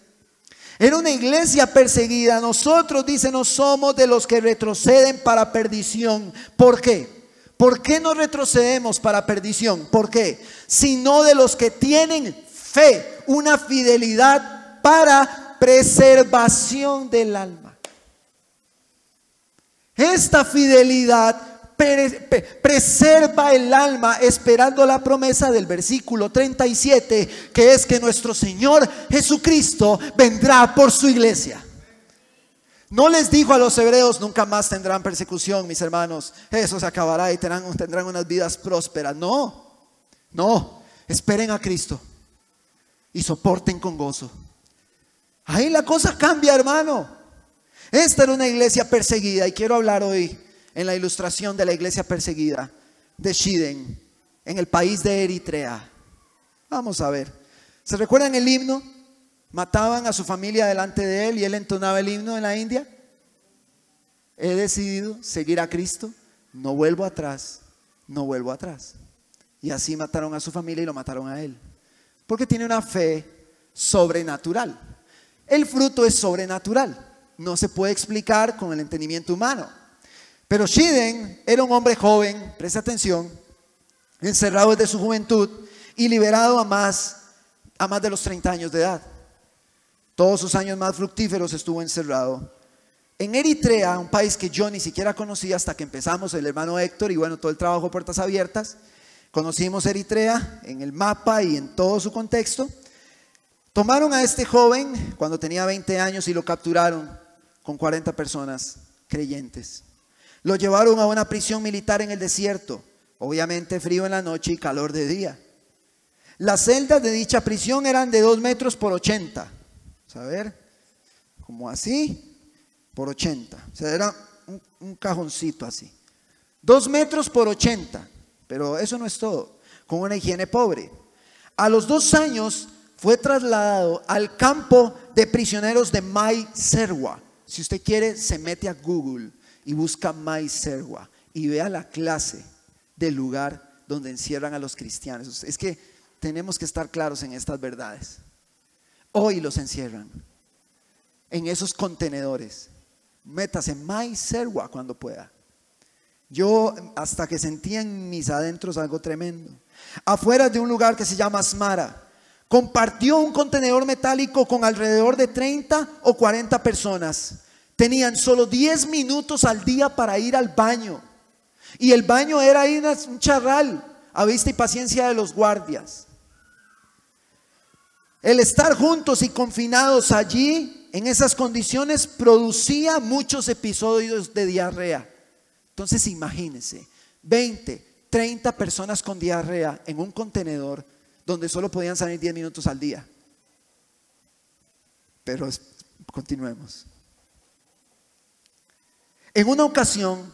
Era una iglesia perseguida. Nosotros, dice, no somos de los que retroceden para perdición. ¿Por qué? ¿Por qué no retrocedemos para perdición? ¿Por qué? Sino de los que tienen fe, una fidelidad para preservación del alma. Esta fidelidad preserva el alma esperando la promesa del versículo 37, que es que nuestro Señor Jesucristo vendrá por su iglesia. No les dijo a los hebreos: nunca más tendrán persecución, mis hermanos, eso se acabará y tendrán unas vidas prósperas. No, esperen a Cristo y soporten con gozo. Ahí la cosa cambia, hermano. Esta era una iglesia perseguida, y quiero hablar hoy en la ilustración de la iglesia perseguida de Shiden, en el país de Eritrea. Vamos a ver. ¿Se recuerdan el himno? Mataban a su familia delante de él y él entonaba el himno en la India. He decidido seguir a Cristo, no vuelvo atrás, no vuelvo atrás. Y así mataron a su familia y lo mataron a él, porque tiene una fe sobrenatural. El fruto es sobrenatural, no se puede explicar con el entendimiento humano. Pero Shiden era un hombre joven, presta atención, encerrado desde su juventud y liberado a más de los 30 años de edad. Todos sus años más fructíferos estuvo encerrado en Eritrea, un país que yo ni siquiera conocía hasta que empezamos, el hermano Héctor y bueno, todo el trabajo Puertas Abiertas. Conocimos Eritrea en el mapa y en todo su contexto. Tomaron a este joven cuando tenía 20 años y lo capturaron con 40 personas creyentes. Lo llevaron a una prisión militar en el desierto, obviamente frío en la noche y calor de día. Las celdas de dicha prisión eran de 2 metros por 80. A ver, como así, por 80. O sea, era un cajoncito así. 2 metros por 80. Pero eso no es todo. Con una higiene pobre. A los 2 años fue trasladado al campo de prisioneros de Mai Serwa. Si usted quiere, se mete a Google y busca Mai Serwa y vea la clase del lugar donde encierran a los cristianos. Es que tenemos que estar claros en estas verdades. Hoy los encierran en esos contenedores. Métase en Mai Serwa cuando pueda. Yo hasta que sentía en mis adentros algo tremendo. Afuera de un lugar que se llama Asmara, compartió un contenedor metálico con alrededor de 30 o 40 personas. Tenían solo 10 minutos al día para ir al baño. Y el baño era ahí un charral a vista y paciencia de los guardias. El estar juntos y confinados allí en esas condiciones producía muchos episodios de diarrea. Entonces imagínense, 20, 30 personas con diarrea en un contenedor donde solo podían salir 10 minutos al día. Pero continuemos. En una ocasión,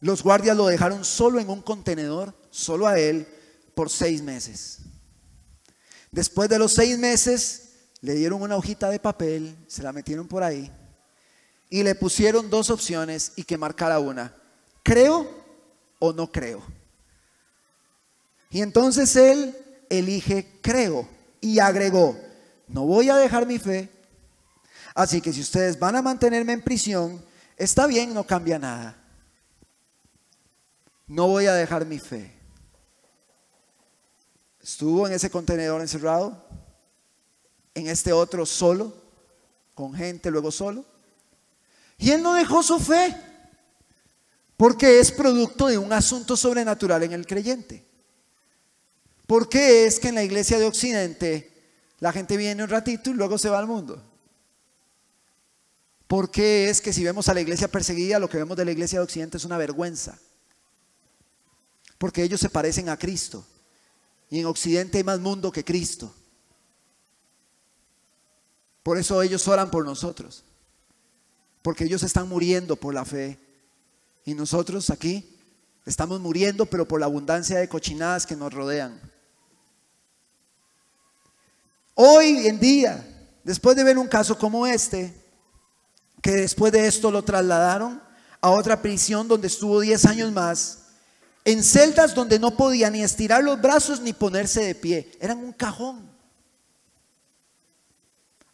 los guardias lo dejaron solo en un contenedor, solo a él, por 6 meses. Después de los 6 meses, le dieron una hojita de papel, se la metieron por ahí y le pusieron 2 opciones y que marcara una: ¿creo o no creo? Y entonces él elige creo y agregó: no voy a dejar mi fe, así que si ustedes van a mantenerme en prisión, está bien, no cambia nada. No voy a dejar mi fe. Estuvo en ese contenedor encerrado, en este otro solo, con gente, luego solo. Y él no dejó su fe, porque es producto de un asunto sobrenatural en el creyente. ¿Por qué es que en la iglesia de Occidente la gente viene un ratito y luego se va al mundo? ¿Por qué es que si vemos a la iglesia perseguida, lo que vemos de la iglesia de Occidente es una vergüenza? Porque ellos se parecen a Cristo. Y en Occidente hay más mundo que Cristo. Por eso ellos oran por nosotros. Porque ellos están muriendo por la fe. Y nosotros aquí estamos muriendo, pero por la abundancia de cochinadas que nos rodean. Hoy en día, después de ver un caso como este, que después de esto lo trasladaron a otra prisión donde estuvo 10 años más, en celdas donde no podía ni estirar los brazos ni ponerse de pie, eran un cajón.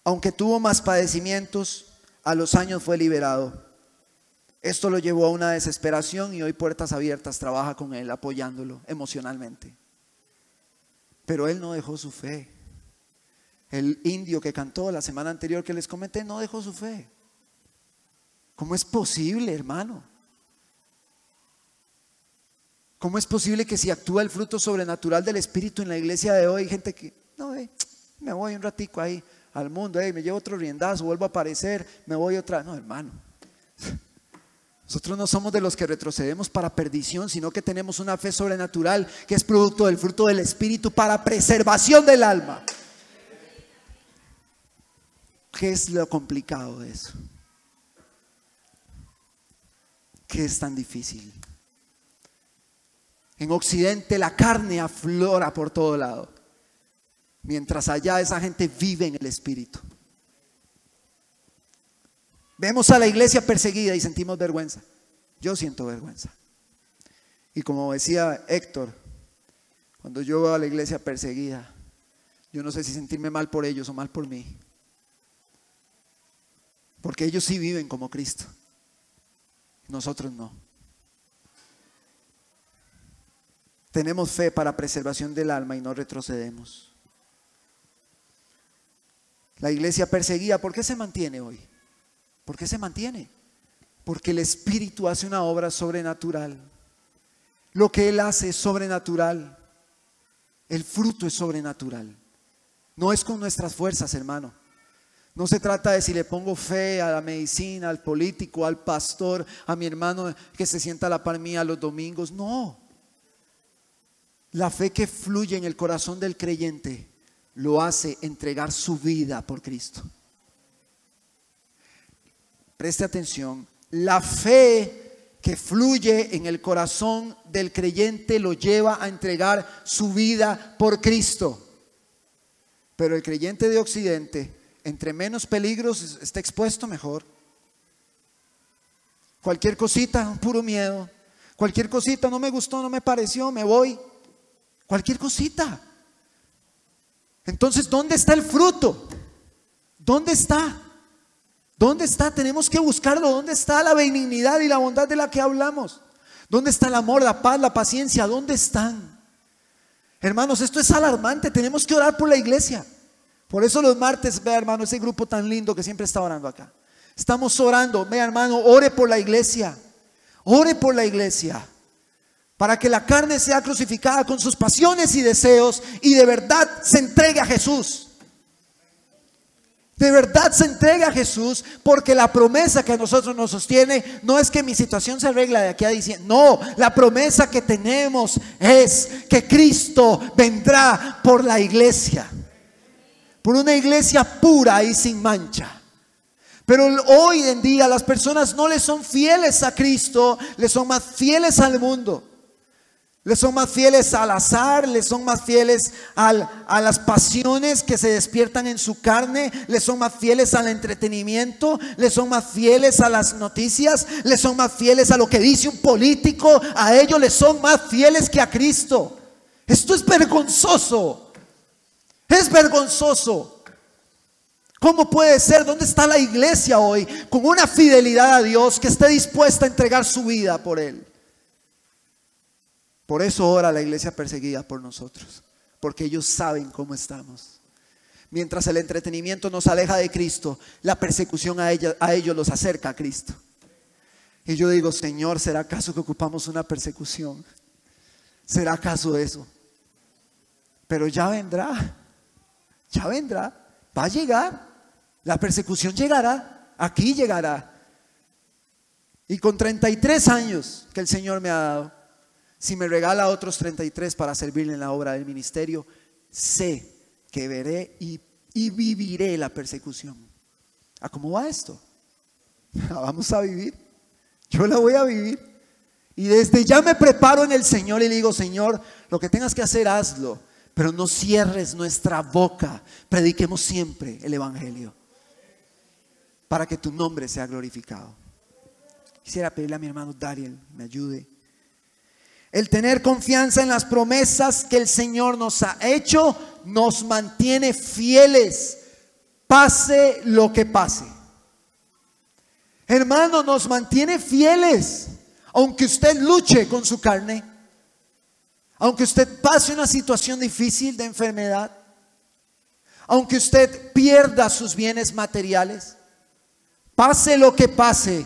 Aunque tuvo más padecimientos, a los años fue liberado. Esto lo llevó a una desesperación y hoy Puertas Abiertas trabaja con él, apoyándolo emocionalmente. Pero él no dejó su fe. El indio que cantó la semana anterior que les comenté no dejó su fe. ¿Cómo es posible, hermano? ¿Cómo es posible que si actúa el fruto sobrenatural del Espíritu en la iglesia de hoy, hay gente que, no, me voy un ratico ahí al mundo, me llevo otro riendazo, vuelvo a aparecer, me voy otra? No, hermano. Nosotros no somos de los que retrocedemos para perdición, sino que tenemos una fe sobrenatural que es producto del fruto del Espíritu para preservación del alma. ¿Qué es lo complicado de eso? ¿Qué es tan difícil? En Occidente la carne aflora por todo lado, mientras allá esa gente vive en el Espíritu. Vemos a la iglesia perseguida y sentimos vergüenza. Yo siento vergüenza. Y como decía Héctor, cuando yo veo a la iglesia perseguida, yo no sé si sentirme mal por ellos o mal por mí. Porque ellos sí viven como Cristo. Nosotros no. Tenemos fe para preservación del alma y no retrocedemos. La iglesia perseguida, ¿por qué se mantiene hoy? ¿Por qué se mantiene? Porque el Espíritu hace una obra sobrenatural. Lo que Él hace es sobrenatural. El fruto es sobrenatural. No es con nuestras fuerzas, hermano. No se trata de si le pongo fe a la medicina, al político, al pastor, a mi hermano que se sienta a la par mía los domingos. No. La fe que fluye en el corazón del creyente lo hace entregar su vida por Cristo. Preste atención, la fe que fluye en el corazón del creyente lo lleva a entregar su vida por Cristo. Pero el creyente de Occidente, entre menos peligros está expuesto, mejor. Cualquier cosita, puro miedo. Cualquier cosita, no me gustó, no me pareció, me voy. Cualquier cosita. Entonces, ¿dónde está el fruto? ¿Dónde está? ¿Dónde está? Tenemos que buscarlo. ¿Dónde está la benignidad y la bondad de la que hablamos? ¿Dónde está el amor, la paz, la paciencia? ¿Dónde están? Hermanos, esto es alarmante. Tenemos que orar por la iglesia. Por eso los martes, vea hermano, ese grupo tan lindo que siempre está orando acá. Estamos orando, vea hermano, ore por la iglesia. Ore por la iglesia. Para que la carne sea crucificada con sus pasiones y deseos y de verdad se entregue a Jesús. De verdad se entregue a Jesús, porque la promesa que a nosotros nos sostiene no es que mi situación se arregla de aquí a diciembre. No, la promesa que tenemos es que Cristo vendrá por la iglesia. Por una iglesia pura y sin mancha. Pero hoy en día las personas no le son fieles a Cristo, le son más fieles al mundo. Le son más fieles al azar, le son más fieles a las pasiones que se despiertan en su carne, le son más fieles al entretenimiento, le son más fieles a las noticias, le son más fieles a lo que dice un político, a ellos les son más fieles que a Cristo. Esto es vergonzoso, es vergonzoso. ¿Cómo puede ser? ¿Dónde está la iglesia hoy con una fidelidad a Dios que esté dispuesta a entregar su vida por Él? Por eso ora la iglesia perseguida por nosotros, porque ellos saben cómo estamos. Mientras el entretenimiento nos aleja de Cristo, la persecución a ellos los acerca a Cristo. Y yo digo, Señor, ¿será acaso que ocupamos una persecución? ¿Será acaso eso? Pero ya vendrá, va a llegar. La persecución llegará, aquí llegará. Y con 33 años que el Señor me ha dado, si me regala otros 33 para servirle en la obra del ministerio, sé que veré y viviré la persecución. ¿A cómo va esto? Vamos a vivir. Yo la voy a vivir. Y desde ya me preparo en el Señor y le digo, Señor, lo que tengas que hacer, hazlo. Pero no cierres nuestra boca. Prediquemos siempre el Evangelio, para que tu nombre sea glorificado. Quisiera pedirle a mi hermano Dariel me ayude. El tener confianza en las promesas que el Señor nos ha hecho nos mantiene fieles, pase lo que pase. Hermano, nos mantiene fieles, aunque usted luche con su carne, aunque usted pase una situación difícil de enfermedad, aunque usted pierda sus bienes materiales, pase lo que pase,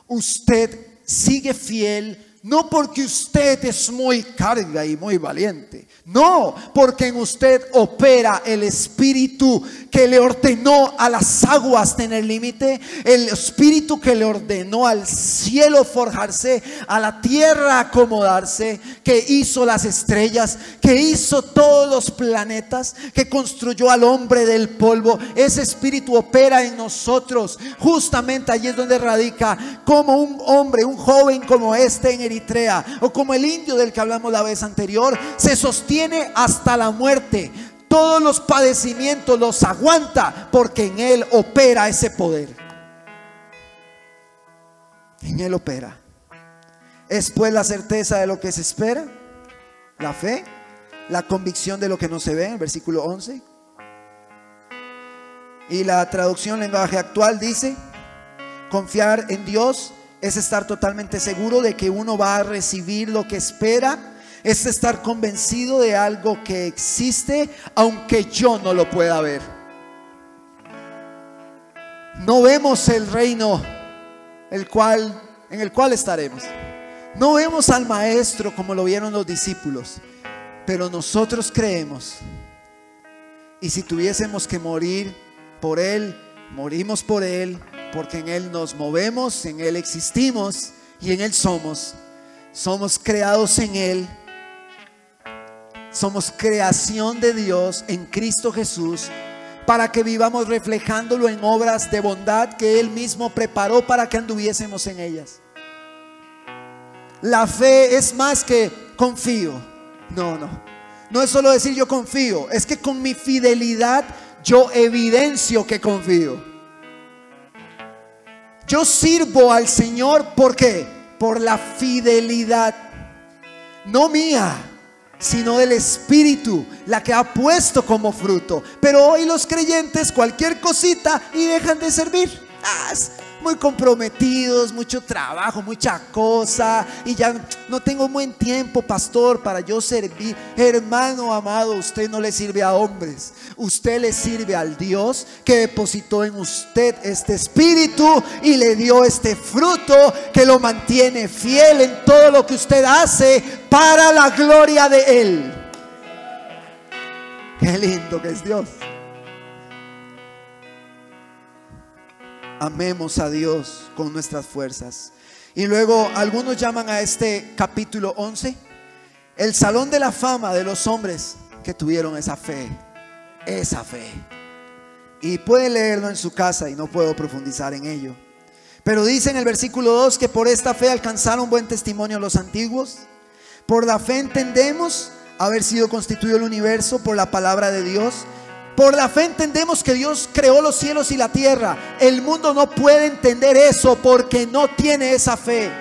usted sigue fiel No porque usted es muy carga y muy valiente. No, porque en usted opera el Espíritu que le ordenó a las aguas tener límite. El Espíritu que le ordenó al cielo forjarse, a la tierra acomodarse, que hizo las estrellas, que hizo todos los planetas, que construyó al hombre del polvo. Ese Espíritu opera en nosotros. Justamente allí es donde radica como un hombre, un joven como este en Eritrea, o como el indio del que hablamos la vez anterior, se sostiene hasta la muerte. Todos los padecimientos los aguanta porque en él opera ese poder. En él opera. Es pues la certeza de lo que se espera, la fe, la convicción de lo que no se ve, el versículo 11. Y la traducción lenguaje actual dice: confiar en Dios es estar totalmente seguro de que uno va a recibir lo que espera. Es estar convencido de algo que existe aunque yo no lo pueda ver. No vemos el reino en el cual estaremos. No vemos al Maestro como lo vieron los discípulos, pero nosotros creemos. Y si tuviésemos que morir por Él, morimos por Él, porque en Él nos movemos, en Él existimos y en Él somos. Somos creados en Él. Somos creación de Dios en Cristo Jesús, para que vivamos reflejándolo en obras de bondad que Él mismo preparó para que anduviésemos en ellas. La fe es más que confío. No es solo decir yo confío, es que con mi fidelidad yo evidencio que confío. Yo sirvo al Señor, ¿por qué? Por la fidelidad, no mía, sino del Espíritu, la que ha puesto como fruto. Pero hoy los creyentes cualquier cosita y dejan de servir. Muy comprometidos, mucho trabajo, mucha cosa, y ya no tengo buen tiempo, pastor, para yo servir. Hermano amado, usted no le sirve a hombres, usted le sirve al Dios que depositó en usted este espíritu y le dio este fruto que lo mantiene fiel en todo lo que usted hace para la gloria de Él. Qué lindo que es Dios. Amemos a Dios con nuestras fuerzas. Y luego algunos llaman a este capítulo 11 el salón de la fama de los hombres que tuvieron esa fe. Esa fe. Y puede leerlo en su casa y no puedo profundizar en ello. Pero dice en el versículo 2 que por esta fe alcanzaron buen testimonio los antiguos. Por la fe entendemos haber sido constituido el universo por la palabra de Dios. Por la fe entendemos que Dios creó los cielos y la tierra. El mundo no puede entender eso porque no tiene esa fe.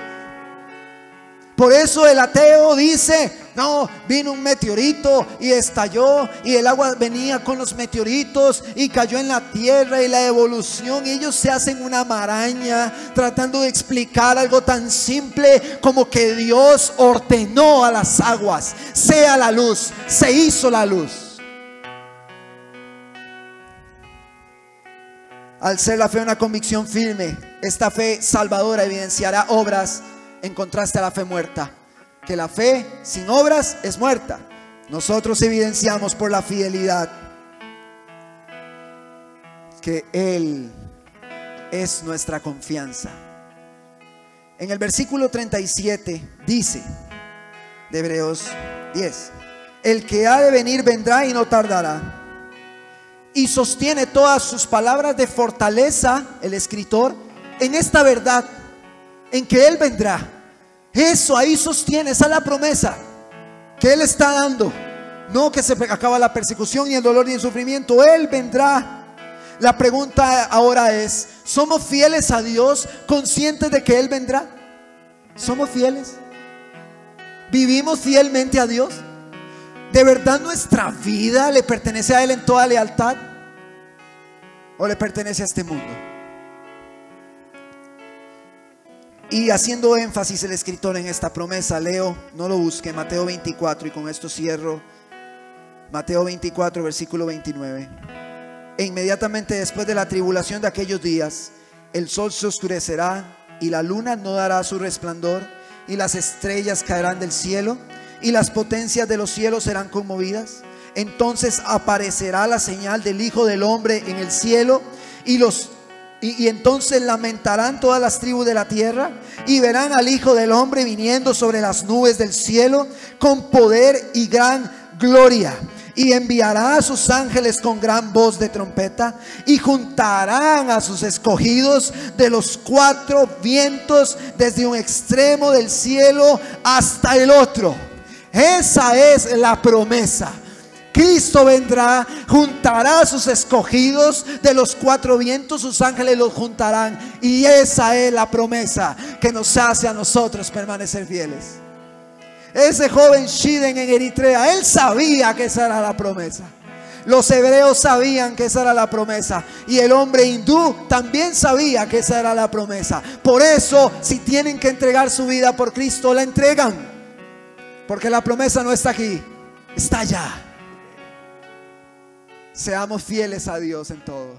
Por eso el ateo dice: no, vino un meteorito y estalló, y el agua venía con los meteoritos y cayó en la tierra, y la evolución. Y ellos se hacen una maraña tratando de explicar algo tan simple como que Dios ordenó a las aguas: sea la luz, se hizo la luz. Al ser la fe una convicción firme, esta fe salvadora evidenciará obras en contraste a la fe muerta. Que la fe sin obras es muerta. Nosotros evidenciamos por la fidelidad que Él es nuestra confianza. En el versículo 37 dice de Hebreos 10: el que ha de venir vendrá y no tardará. Y sostiene todas sus palabras de fortaleza, el escritor, en esta verdad, en que Él vendrá. Eso ahí sostiene, esa es la promesa que Él está dando. No que se acaba la persecución, ni el dolor, ni el sufrimiento. Él vendrá. La pregunta ahora es: ¿somos fieles a Dios, conscientes de que Él vendrá? ¿Somos fieles? ¿Vivimos fielmente a Dios? ¿De verdad nuestra vida le pertenece a Él en toda lealtad? ¿O le pertenece a este mundo? Y haciendo énfasis el escritor en esta promesa, leo, no lo busque, Mateo 24, y con esto cierro. Mateo 24, versículo 29. E inmediatamente después de la tribulación de aquellos días, el sol se oscurecerá y la luna no dará su resplandor, y las estrellas caerán del cielo, y las potencias de los cielos serán conmovidas. Entonces aparecerá la señal del Hijo del Hombre en el cielo, y entonces lamentarán todas las tribus de la tierra, y verán al Hijo del Hombre viniendo sobre las nubes del cielo con poder y gran gloria. Y enviará a sus ángeles con gran voz de trompeta, y juntarán a sus escogidos de los cuatro vientos, desde un extremo del cielo hasta el otro. Esa es la promesa. Cristo vendrá, juntará a sus escogidos de los cuatro vientos, sus ángeles los juntarán. Y esa es la promesa que nos hace a nosotros permanecer fieles. Ese joven Shiden en Eritrea, él sabía que esa era la promesa. Los hebreos sabían que esa era la promesa, y el hombre hindú también sabía que esa era la promesa. Por eso, si tienen que entregar su vida por Cristo, la entregan, porque la promesa no está aquí, está allá. Seamos fieles a Dios en todo.